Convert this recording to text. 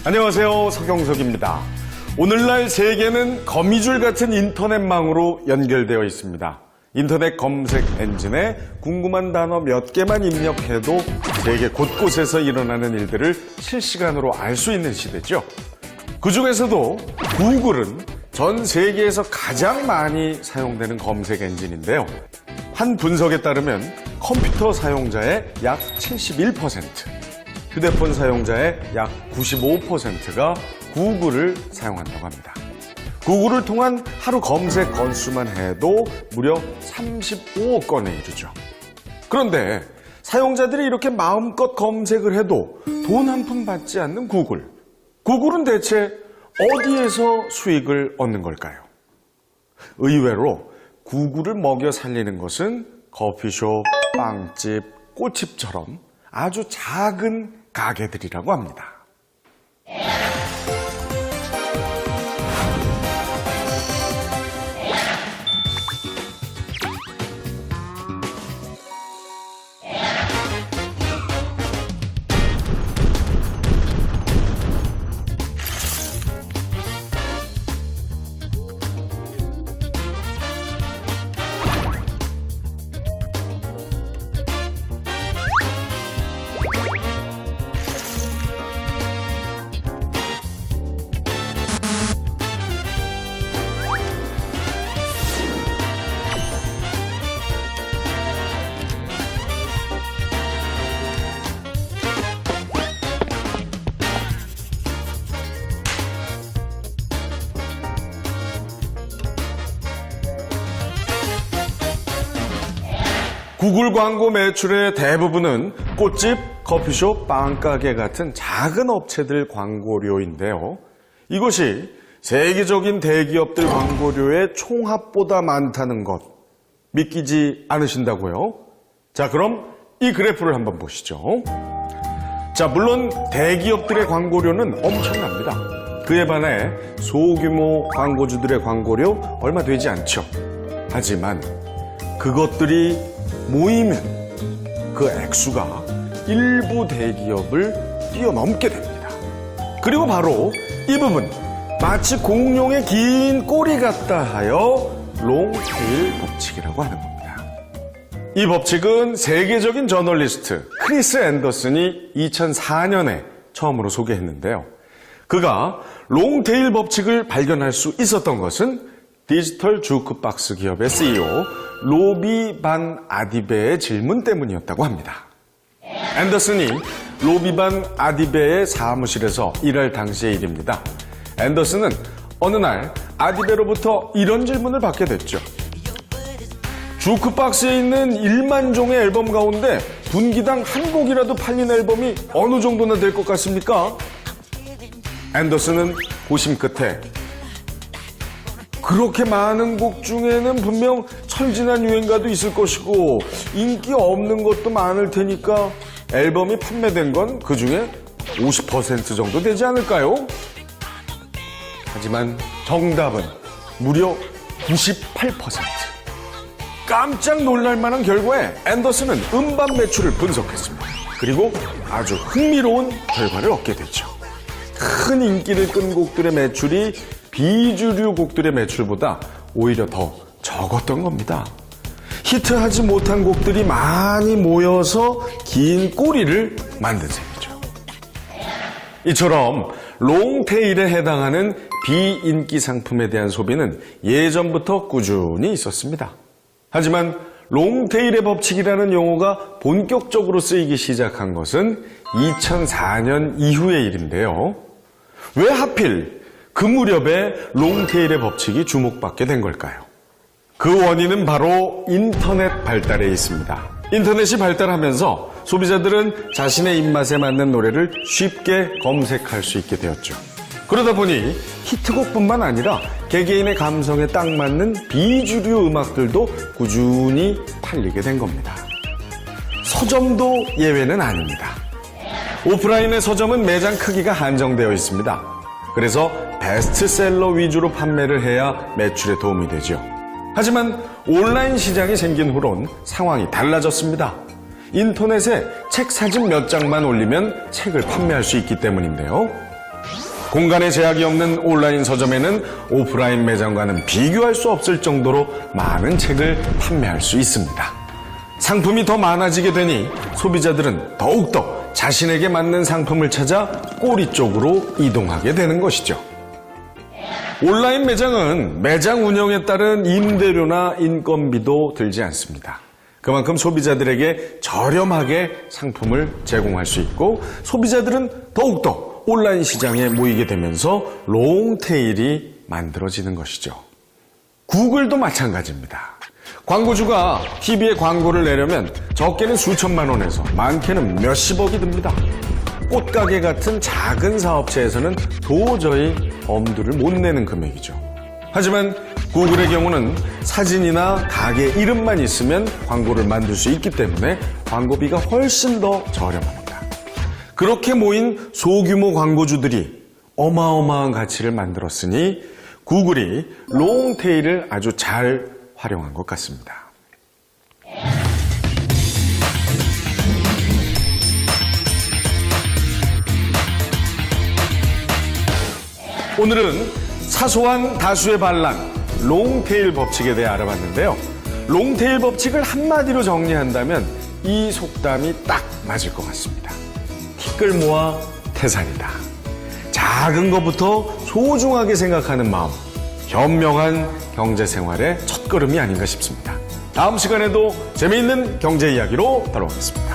안녕하세요, 서경석입니다. 오늘날 세계는 거미줄 같은 인터넷망으로 연결되어 있습니다. 인터넷 검색 엔진에 궁금한 단어 몇 개만 입력해도 세계 곳곳에서 일어나는 일들을 실시간으로 알 수 있는 시대죠. 그중에서도 구글은 전 세계에서 가장 많이 사용되는 검색 엔진인데요. 한 분석에 따르면 컴퓨터 사용자의 약 71%, 휴대폰 사용자의 약 95%가 구글을 사용한다고 합니다. 구글을 통한 하루 검색 건수만 해도 무려 35억 건에 이르죠. 그런데 사용자들이 이렇게 마음껏 검색을 해도 돈 한 푼 받지 않는 구글. 구글은 대체 어디에서 수익을 얻는 걸까요? 의외로 구글을 먹여 살리는 것은 커피숍, 빵집, 꽃집처럼 아주 작은 가게들이라고 합니다. 구글 광고 매출의 대부분은 꽃집, 커피숍, 빵가게 같은 작은 업체들 광고료인데요. 이것이 세계적인 대기업들 광고료의 총합보다 많다는 것 믿기지 않으신다고요? 자, 그럼 이 그래프를 한번 보시죠. 자, 물론 대기업들의 광고료는 엄청납니다. 그에 반해 소규모 광고주들의 광고료 얼마 되지 않죠. 하지만 그것들이 모이면 그 액수가 일부 대기업을 뛰어넘게 됩니다. 그리고 바로 이 부분, 마치 공룡의 긴 꼬리 같다 하여 롱테일 법칙이라고 하는 겁니다. 이 법칙은 세계적인 저널리스트 크리스 앤더슨이 2004년에 처음으로 소개했는데요. 그가 롱테일 법칙을 발견할 수 있었던 것은 디지털 주크박스 기업의 CEO 로비 반 아디베의 질문 때문이었다고 합니다. 앤더슨이 로비 반 아디베의 사무실에서 일할 당시의 일입니다. 앤더슨은 어느 날 아디베로부터 이런 질문을 받게 됐죠. 주크박스에 있는 1만 종의 앨범 가운데 분기당 한 곡이라도 팔린 앨범이 어느 정도나 될 것 같습니까? 앤더슨은 고심 끝에 그렇게 많은 곡 중에는 분명 철진한 유행가도 있을 것이고 인기 없는 것도 많을 테니까 앨범이 판매된 건 그 중에 50% 정도 되지 않을까요? 하지만 정답은 무려 98%. 깜짝 놀랄 만한 결과에 앤더슨은 음반 매출을 분석했습니다. 그리고 아주 흥미로운 결과를 얻게 됐죠. 큰 인기를 끈 곡들의 매출이 비주류 곡들의 매출보다 오히려 더 적었던 겁니다. 히트하지 못한 곡들이 많이 모여서 긴 꼬리를 만든 셈이죠. 이처럼 롱테일에 해당하는 비인기 상품에 대한 소비는 예전부터 꾸준히 있었습니다. 하지만 롱테일의 법칙이라는 용어가 본격적으로 쓰이기 시작한 것은 2004년 이후의 일인데요. 왜 하필 그 무렵에 롱테일의 법칙이 주목받게 된 걸까요? 그 원인은 바로 인터넷 발달에 있습니다. 인터넷이 발달하면서 소비자들은 자신의 입맛에 맞는 노래를 쉽게 검색할 수 있게 되었죠. 그러다 보니 히트곡뿐만 아니라 개개인의 감성에 딱 맞는 비주류 음악들도 꾸준히 팔리게 된 겁니다. 서점도 예외는 아닙니다. 오프라인의 서점은 매장 크기가 한정되어 있습니다. 그래서 베스트셀러 위주로 판매를 해야 매출에 도움이 되죠. 하지만 온라인 시장이 생긴 후론 상황이 달라졌습니다. 인터넷에 책 사진 몇 장만 올리면 책을 판매할 수 있기 때문인데요. 공간에 제약이 없는 온라인 서점에는 오프라인 매장과는 비교할 수 없을 정도로 많은 책을 판매할 수 있습니다. 상품이 더 많아지게 되니 소비자들은 더욱더 자신에게 맞는 상품을 찾아 꼬리 쪽으로 이동하게 되는 것이죠. 온라인 매장은 매장 운영에 따른 임대료나 인건비도 들지 않습니다. 그만큼 소비자들에게 저렴하게 상품을 제공할 수 있고 소비자들은 더욱더 온라인 시장에 모이게 되면서 롱테일이 만들어지는 것이죠. 구글도 마찬가지입니다. 광고주가 TV에 광고를 내려면 적게는 수천만 원에서 많게는 몇십억이 듭니다. 꽃가게 같은 작은 사업체에서는 도저히 엄두를 못 내는 금액이죠. 하지만 구글의 경우는 사진이나 가게 이름만 있으면 광고를 만들 수 있기 때문에 광고비가 훨씬 더 저렴합니다. 그렇게 모인 소규모 광고주들이 어마어마한 가치를 만들었으니 구글이 롱테일을 아주 잘 활용한 것 같습니다. 오늘은 사소한 다수의 반란, 롱테일 법칙에 대해 알아봤는데요. 롱테일 법칙을 한마디로 정리한다면 이 속담이 딱 맞을 것 같습니다. 티끌 모아 태산이다. 작은 것부터 소중하게 생각하는 마음, 현명한 경제생활의 첫걸음이 아닌가 싶습니다. 다음 시간에도 재미있는 경제 이야기로 돌아오겠습니다.